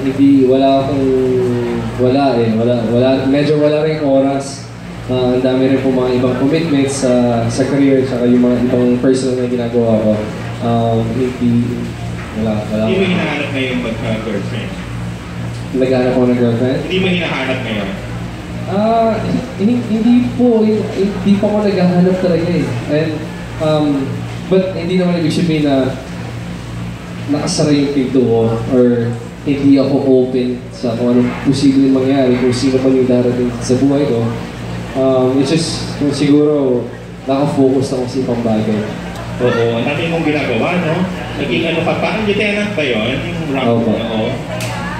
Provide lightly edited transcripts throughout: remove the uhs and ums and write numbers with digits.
medyo wala rin oras. Ang dami rin po mga ibang commitments sa career, tsaka yung mga ibang personal na ginagawa ko. Wala. Hindi mo hinahanap ngayon magka-girlfriend? Naghanap ako ng girlfriend? Hindi mo hinahanap ngayon? Hindi pa ako naghahanap talaga eh. And, but hindi naman ibig sabihin na nakasara yung pinto ko or hindi ako open sa kung anong posibleng mangyari, kung sino man yung darating sa buhay ko. It's just, siguro, nakafocus ako sa ibang bagay. Oo, ang dami mong ginagawa, no? Naging ano ka pa? Ang lieutenant ba yun? Yung rango na, oo.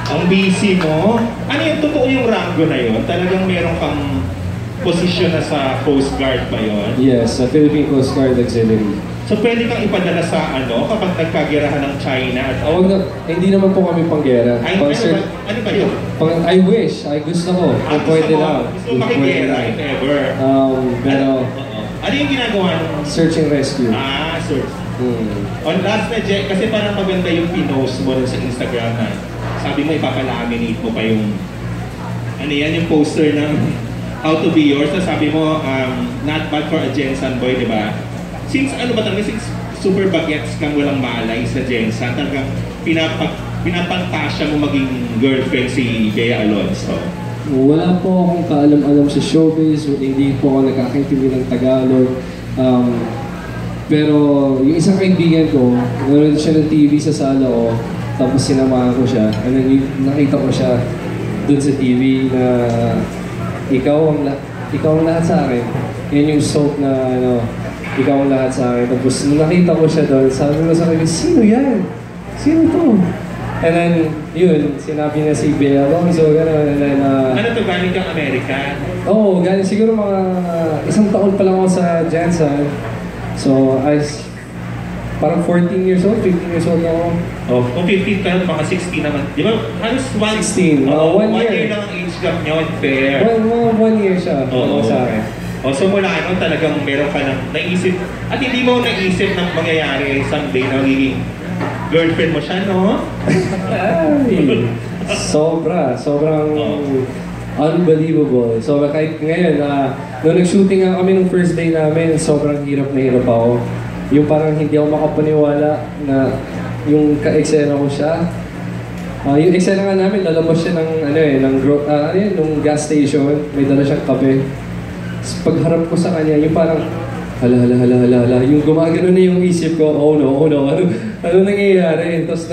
Ang busy mo. Ano yung totoo yung rango na yun? Talagang meron kang posisyon na sa Coast Guard ba yun? Yes, sa Philippine Coast Guard Auxiliary. So pwede kang ipadala sa ano kapag nagkagirahan ng China at hindi naman po kami panggera. Ano ba yun? I wish, gusto ko. Pwede lang. Gusto mo makigera if ever. Pero ano yung ginagawa nung search and rescue. Search. On last na kasi parang maganda yung pinost mo sa Instagram na sabi mo ipapalaminate mo pa yung ano yan, yung poster ng How to Be Yours. Sabi mo, not bad for a Jensen boy, di ba? Since ano ba talaga, since super bagets kang walang malay sa Jensen, talagang pinapantasya mo maging girlfriend si Bea Alonzo. Wala po akong kaalam-alam sa showbiz, hindi po ako nakakaintindi ng Tagalog. Pero yung isang kaibigan ko, nanonood siya ng TV sa sala ko, tapos sinamahan ko siya, and then nakita ko siya dun sa TV na ikaw ang lahat sa akin. Yan yung soap na ikaw ang lahat sa akin. Tapos nung nakita ko siya doon, sabi ko sa akin, sino yan? Sino to? And then, yun, sinabi niya si Bea Alonzo, gano'n, and then, ano to, galing kang Amerika? Oo, galing siguro mga isang taon pa lang ako sa Jensen. So, parang 14 years old, 15 years old ako. Oh, kung 15 ka, mga 16 naman. Di ba, halos 16, 1 year lang ang age gap nyo, fair. 1 year siya, sa akin. So mula talagang meron ka nang naisip, at hindi mo naisip na mangyayari someday na magiging girlfriend mo siya, no? Sobrang unbelievable. So kahit ngayon, nung nag-shooting nga kami nung first day namin, sobrang hirap na hirap ako. Yung parang hindi ako makapaniwala na yung ka-eksena ko siya. Yung eksena nga namin, lalabas siya ng gas station, may dala siyang kape. Pagharap ko sa kanya, yung parang hala, yung gumagano na yung isip ko, oh no, ano nangyayari? Tapos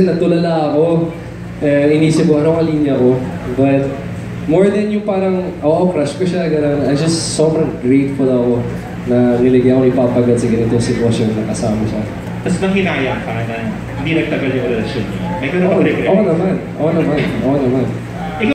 natulala ako, inisip ko, anong linya ko? But more than yung parang, crush ko siya, gano'n. I just sobrang grateful ako na niligyan ko ipapagat sa ganitong sitwasyon na kasama siya. Tapos nang hinayang ka na hindi nagtagal yung relasyon niyo, may ganun ka regret? Oo naman.